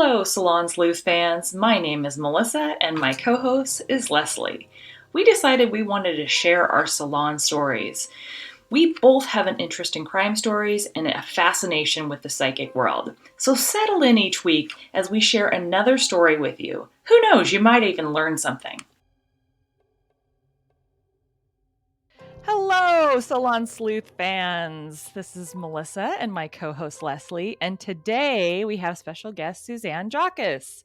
Hello, Salon Sleuth fans. My name is Melissa, and my co host is Leslie. We decided we wanted to share our salon stories. We both have an interest in crime stories and a fascination with the psychic world. So settle in each week as we share another story with you. Who knows, you might even learn something. Hello, Salon Sleuth fans. This is Melissa and my co host Leslie. And today we have special guest Suzanne Jauchius.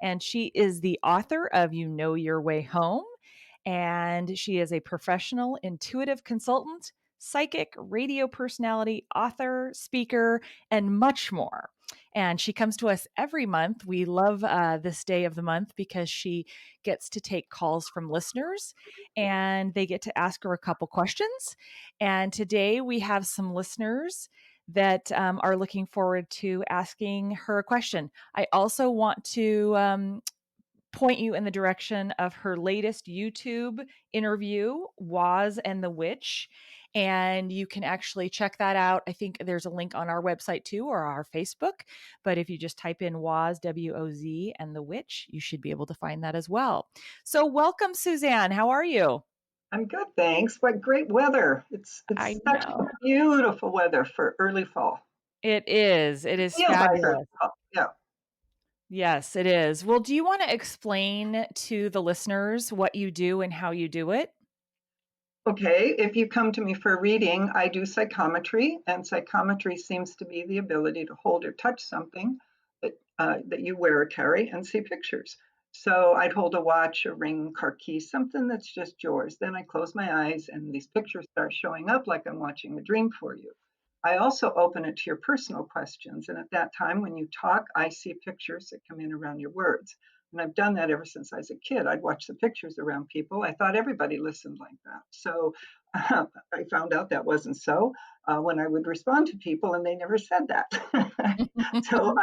And she is the author of You Know Your Way Home. And she is a professional intuitive consultant, psychic, radio personality, author, speaker, and much more. And she comes to us every month. We love this day of the month because she gets to take calls from listeners and they get to ask her a couple questions. And today we have some listeners that are looking forward to asking her a question. I also want to point you in the direction of her latest YouTube interview, Waz and the Witch. And you can actually check that out. I think there's a link on our website too, or our Facebook. But if you just type in Waz, WOZ, and the Witch, you should be able to find that as well. So, welcome, Suzanne. How are you? I'm good, thanks. What great weather. I It's such know. beautiful weather for early fall. It is. It It is feels like early fabulous. fall. Yeah. Yes, it is. Well, do you want to explain to the listeners what you do and how you do it? Okay, if you come to me for a reading, I do psychometry, and psychometry seems to be the ability to hold or touch something that you wear or carry and see pictures. So I'd hold a watch, a ring, car keys, something that's just yours. Then I close my eyes, and these pictures start showing up like I'm watching a dream for you. I also open it to your personal questions, and at that time, when you talk, I see pictures that come in around your words. And I've done that ever since I was a kid. I'd watch the pictures around people. I thought everybody listened like that. So I found out that wasn't so when I would respond to people, and they never said that. so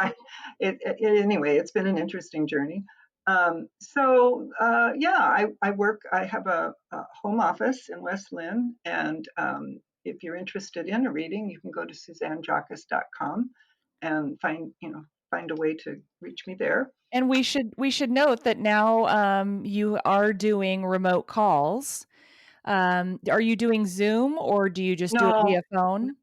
anyway, it's been an interesting journey. Yeah, I work. I have a home office in West Lynn, and if you're interested in a reading, you can go to suzannejauchius.com and find a way to reach me there. And we should note that now you are doing remote calls. Are you doing Zoom or do you just do it No, via phone?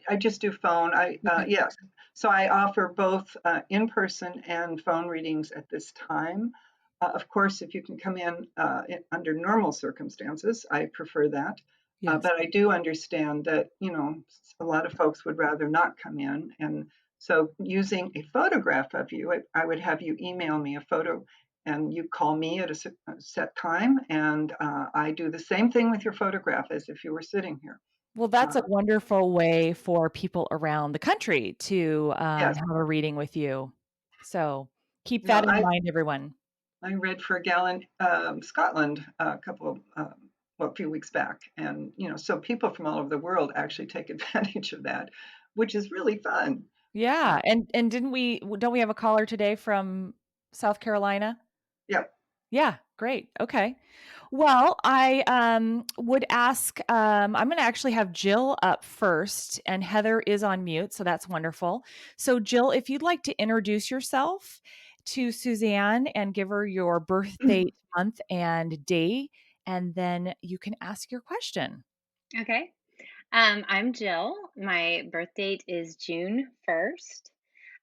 I just do phone. Okay. Yes. So I offer both in-person and phone readings at this time. Of course, if you can come under normal circumstances, I prefer that. Yes. But I do understand that, a lot of folks would rather not come in. And so using a photograph of you, I would have you email me a photo and you call me at a set time. And I do the same thing with your photograph as if you were sitting here. Well, that's a Uh, wonderful way for people around the country to yes. have a reading with you. So keep No, that in mind, everyone. I read for a gal in Scotland a few weeks back, and so people from all over the world actually take advantage of that, which is really fun. Yeah, Uh, and don't we have a caller today from South Carolina? yeah. Yeah, great. Okay. Well, I would ask I'm going to actually have Jill up first and Heather is on mute, so that's wonderful. So Jill, if you'd like to introduce yourself to Suzanne and give her your birth date, month and day, and then you can ask your question. Okay. I'm Jill. My birth date is June 1st.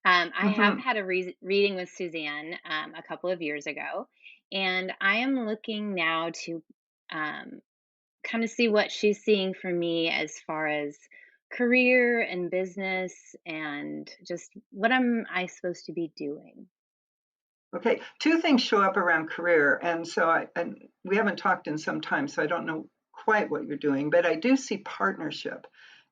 I have hmm had a reading with Suzanne a couple of years ago, and I am looking now to um, kind of see what she's seeing for me as far as career and business and just what am I supposed to be doing. Okay, two things show up around career, and we haven't talked in some time, so I don't know quite what you're doing, but I do see partnership,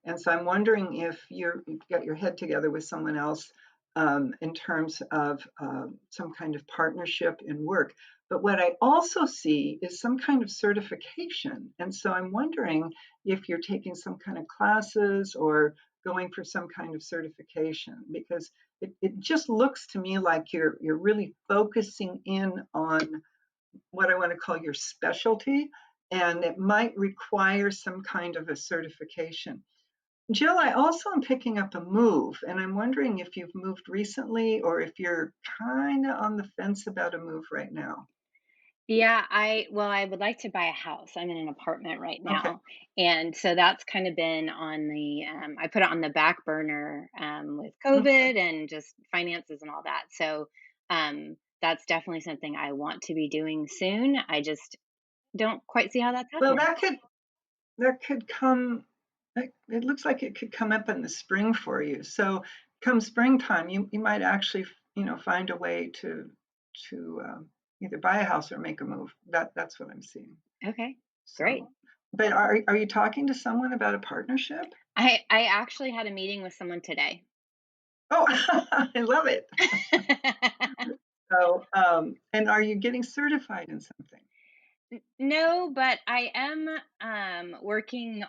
and so I'm wondering if you've got your head together with someone else in terms of some kind of partnership in work. But what I also see is some kind of certification, and so I'm wondering if you're taking some kind of classes or going for some kind of certification because it just looks to me like you're really focusing in on what I want to call your specialty, and it might require some kind of a certification. Jill, I also am picking up a move, and I'm wondering if you've moved recently or if you're kind of on the fence about a move right now. Yeah, I would like to buy a house. I'm in an apartment right Okay. now, and so that's kind of been on the I put it on the back burner with Okay. COVID and just finances and all that. So that's definitely something I want to be doing soon. I just don't quite see how that's Well, happening. that could come. It looks like it could come up in the spring for you. So, come springtime, you might actually, find a way to either buy a house or make a move. That's what I'm seeing. Okay, great. So, but are you talking to someone about a partnership? I actually had a meeting with someone today. Oh, I love it. So, and are you getting certified in something? No, but I am working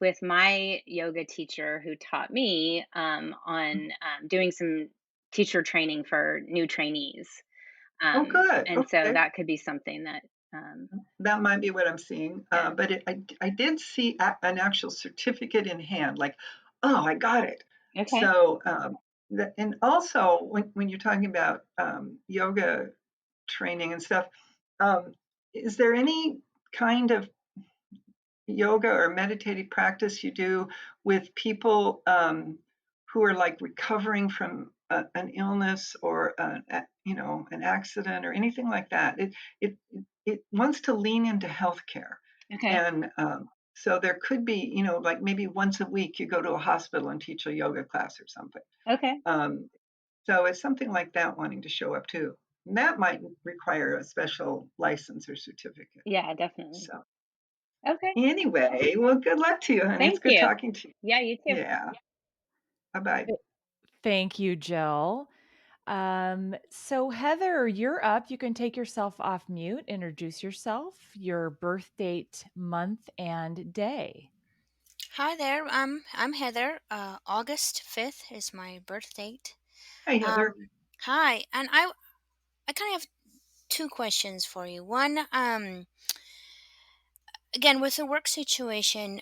with my yoga teacher who taught me on doing some teacher training for new trainees. Oh, good. And so Okay. that could be something that, That might be what I'm seeing. yeah. But I did see an actual certificate in hand, like, oh, I got it. Okay. So, and also when you're talking about yoga training and stuff, um, is there any kind of yoga or meditative practice you do with people who are like recovering from an illness or an accident or anything like that? It it wants to lean into healthcare, Okay. and so there could be, like maybe once a week you go to a hospital and teach a yoga class or something. Okay. Um, so it's something like that wanting to show up too. And that might require a special license or certificate. Yeah, definitely. So. Okay. Anyway, well, good luck to you, honey. It's Thank good you. talking to you. Yeah, you too. Yeah. Bye-bye. Thank you, Jill. So Heather, you're up. You can take yourself off mute, introduce yourself, your birth date, month, and day. Hi there. I'm Heather. August 5th is my birth date. Hi, Um, Heather. hi, and I kind of have two questions for you. One, again with the work situation,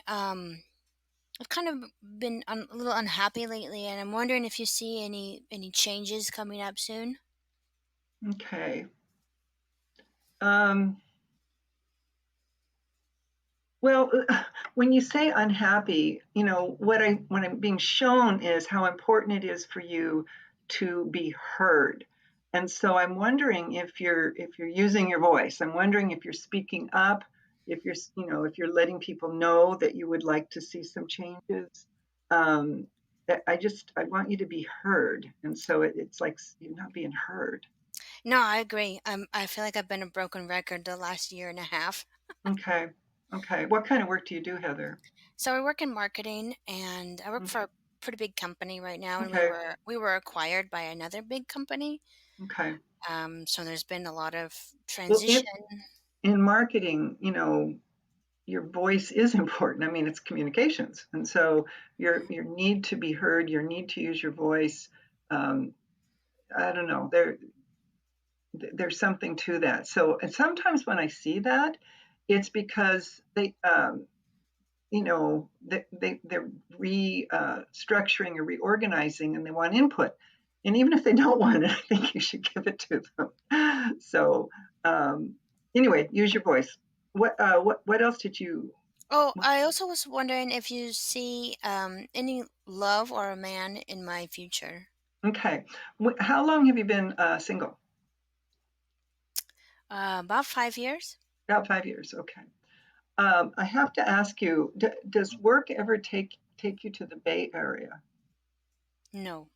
I've kind of been a little unhappy lately, and I'm wondering if you see any changes coming up soon. Okay. Um, well, when you say unhappy, what I'm being shown is how important it is for you to be heard. And so I'm wondering if you're using your voice. I'm wondering if you're speaking up, if you're letting people know that you would like to see some changes. Um, I want you to be heard. And so it's like you're not being heard. No, I agree. I feel like I've been a broken record the last year and a half. Okay. Okay. What kind of work do you do, Heather? So I work in marketing, and I work for Okay. a pretty big company right now, and we Okay. were we were acquired by another big company. Okay. So there's been a lot of Well, transition. in marketing, your voice is important. I mean, it's communications, and so your need to be heard, your need to use your voice. Um, I don't know. There's something to that. So, and sometimes when I see that, it's because they're restructuring or reorganizing, and they want input. And even if they don't want it, I think you should give it to them. So, um, anyway, use your voice. What else did you? Oh, I also was wondering if you see any love or a man in my future. Okay. How long have you been single? About 5 years? About 5 years. Okay. I have to ask you, does work ever take you to the Bay Area? No.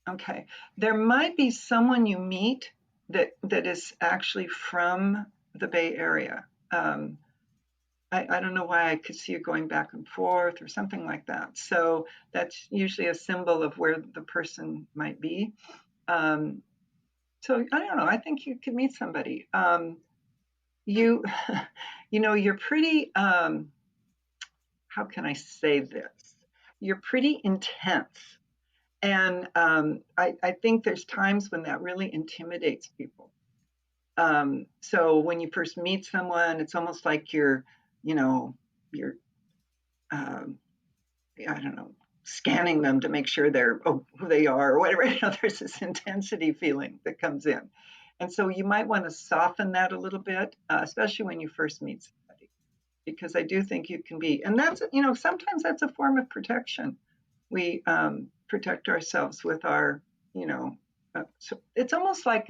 Okay. There might be someone you meet that is actually from the Bay Area. I don't know why I could see you going back and forth or something like that. So that's usually a symbol of where the person might be. Um, so I don't know. I think you could meet somebody. Hmm. You, you're pretty. How can I say this? You're pretty intense. And I think there's times when that really intimidates people. So when you first meet someone, it's almost like you know, you're um, I don't know, scanning them to make sure they're who they are or whatever. There's this intensity feeling that comes in. And so you might want to soften that a little bit, especially when you first meet somebody, because I do think you can be, and that's, sometimes that's a form of protection. We protect ourselves with our, so it's almost like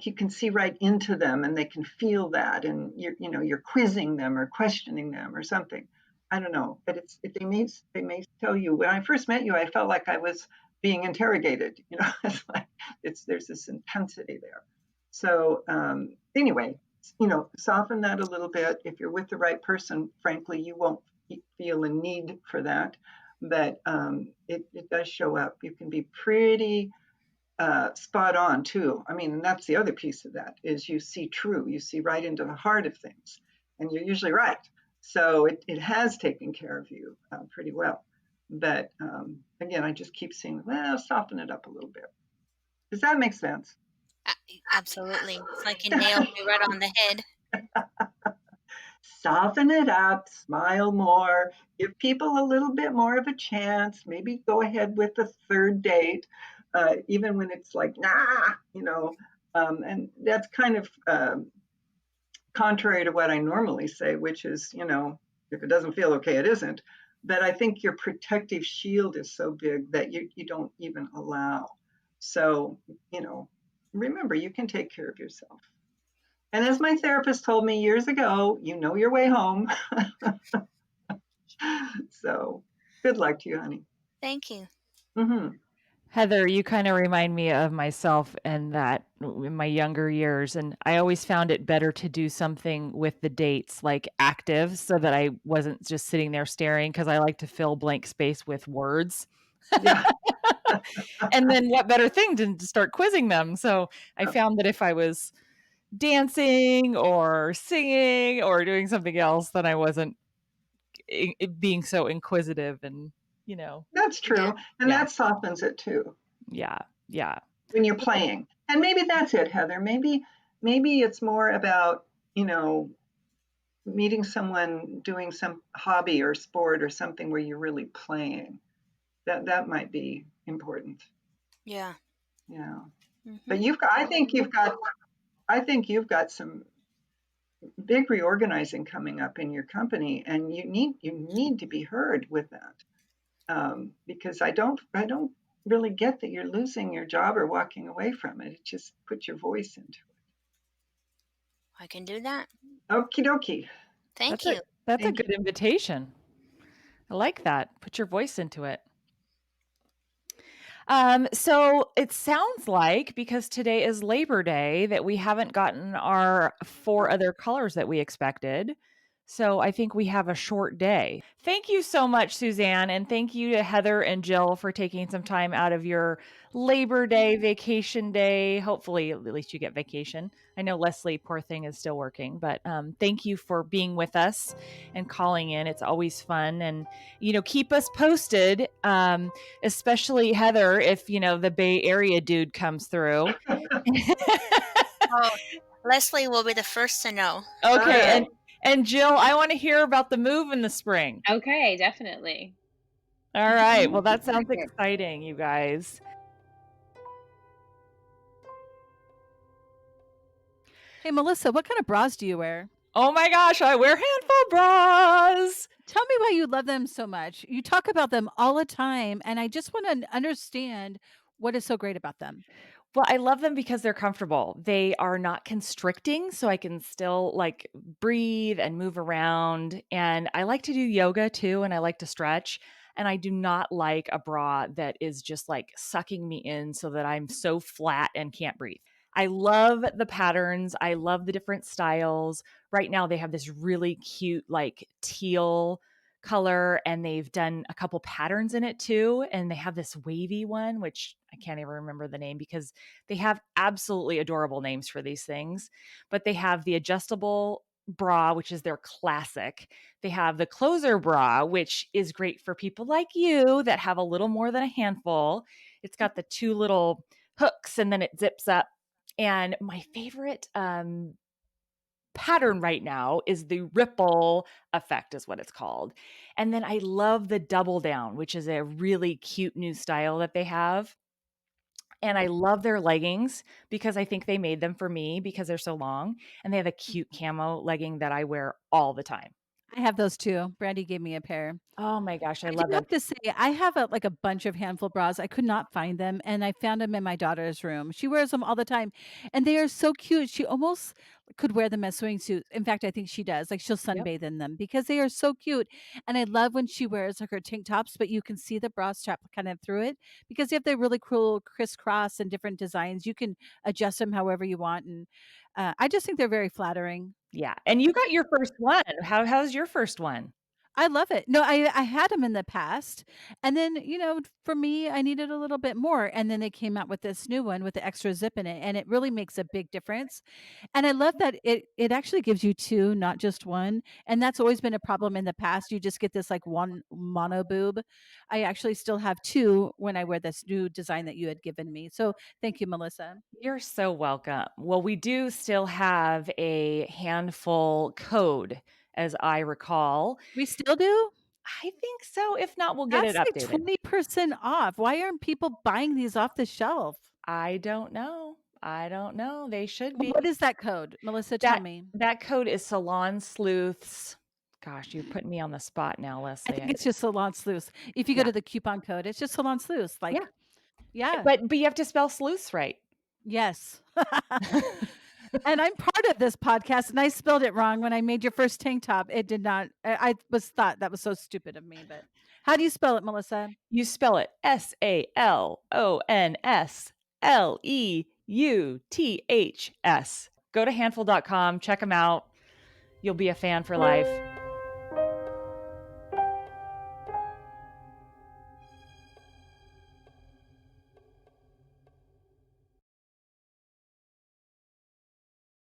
you can see right into them and they can feel that, and you're quizzing them or questioning them or something. I don't know, but they may tell you, when I first met you, I felt like I was being interrogated. It's like there's this intensity there. So anyway, soften that a little bit. If you're with the right person, frankly, you won't feel a need for that, but it does show up. You can be pretty spot on too. I mean, and that's the other piece of that, is you see you see right into the heart of things, and you're usually right. So it has taken care of you pretty well. But again, I just keep seeing, well, soften it up a little bit. Does that make sense? Absolutely. It's like you nailed me right on the head. Soften it up, smile more, give people a little bit more of a chance, maybe go ahead with the third date, even when it's like, nah, and that's kind of contrary to what I normally say, which is, if it doesn't feel okay, it isn't. But I think your protective shield is so big that you don't even allow. So, remember, you can take care of yourself. And as my therapist told me years ago, you know your way home. So good luck to you, honey. Thank you. Mm-hmm. Heather, you kind of remind me of myself and that in my younger years. And I always found it better to do something with the dates, like active, so that I wasn't just sitting there staring, because I like to fill blank space with words. Yeah. And then what better thing than to start quizzing them? So I found that if I was dancing or singing or doing something else, then I wasn't being so inquisitive and, you know, That's Yeah. true. And yeah, that softens it too yeah, yeah. when you're playing. And maybe that's it, Heather. Maybe it's more about, you know, meeting someone doing some hobby or sport or something where you're really playing. That might be important. Yeah. Yeah. But Hmm. I think you've got some big reorganizing coming up in your company, and you need to be heard with that, because I don't really get that you're losing your job or walking away from it. It just put your voice into I can do that. it. Okie dokie. Thank That's a you. that's a Thank good you. invitation. I like that. Put your voice into it. So it sounds like, because today is Labor Day, that we haven't gotten our 4 other colors that we expected. So I think we have a short day. Thank you so much, Suzanne, and thank you to Heather and Jill for taking some time out of your Labor Day vacation day. Hopefully, at least you get vacation. I know Leslie, poor thing, is still working, but thank you for being with us and calling in. It's always fun, and keep us posted. Especially Heather, if the Bay Area dude comes through. Oh, Leslie will be the first to know. All Okay, right. and Jill, I want to hear about the move in the spring. Okay, definitely. All right. Well, that sounds Okay. exciting, you guys. Hey, Melissa, what kind of bras do you wear? Oh my gosh, I wear handful bras. Tell me why you love them so much. You talk about them all the time, and I just want to understand what is so great about them. Well, I love them because they're comfortable. They are not constricting, so I can still like breathe and move around. And I like to do yoga too, and I like to stretch. And I do not like a bra that is just like sucking me in so that I'm so flat and can't breathe. I love the patterns. I love the different styles. Right now, they have this really cute, like teal color, and they've done a couple patterns in it too. And they have this wavy one, which I can't even remember the name, because they have absolutely adorable names for these things. But they have the adjustable bra, which is their classic. They have the closer bra, which is great for people like you that have a little more than a handful. It's got the two little hooks and then it zips up. And my favorite pattern right now is the ripple effect is what it's called. And then I love the double down, which is a really cute new style that they have. And I love their leggings because I think they made them for me because they're so long, and they have a cute camo legging that I wear all the time. I have those too. Brandy gave me a pair. Oh my gosh, I I do love them. have to say, I have like a bunch of handful bras. I could not find them, and I found them in my daughter's room. She wears them all the time, and they are so cute. She almost could wear them as swimsuits. In fact, I think she does. Like she'll Yep. sunbathe in them because they are so cute. And I love when she wears like her tank tops, but you can see the bra strap kind of through it because they have the really cool crisscross and different designs. You can adjust them however you want, and I just think they're very flattering. Yeah, and you got your first one. How's your first one? I love it. No, I had them in the past, and then, for me, I needed a little bit more, and then they came out with this new one with the extra zip in it, and it really makes a big difference, and I love that it actually gives you 2, not just 1, and that's always been a problem in the past. You just get this, like, 1 mono boob. I actually still have 2 when I wear this new design that you had given me, so thank you, Melissa. You're so welcome. Well, we do still have a handful code, as I recall. We still do? I think so. If not, we'll get it That's like updated. 20% off. Why aren't people buying these off the shelf? I don't know. I don't know. They should be. What is that code? Melissa, tell That me. that code is Salon Sleuths. Gosh, you're putting me on the spot now, I Leslie. think it's just Salon Sleuths. If you go Yeah, to the coupon code, it's just Salon Sleuths, yeah. yeah. But you have to spell sleuths right. Yes. And I'm part of this podcast, and I spelled it wrong when I made your first tank top. It did not I was thought that was so stupid of me, but how do you spell it, Melissa? You spell it SALONSLEUTHS. Go to handful.com, check them out. You'll be a fan for life.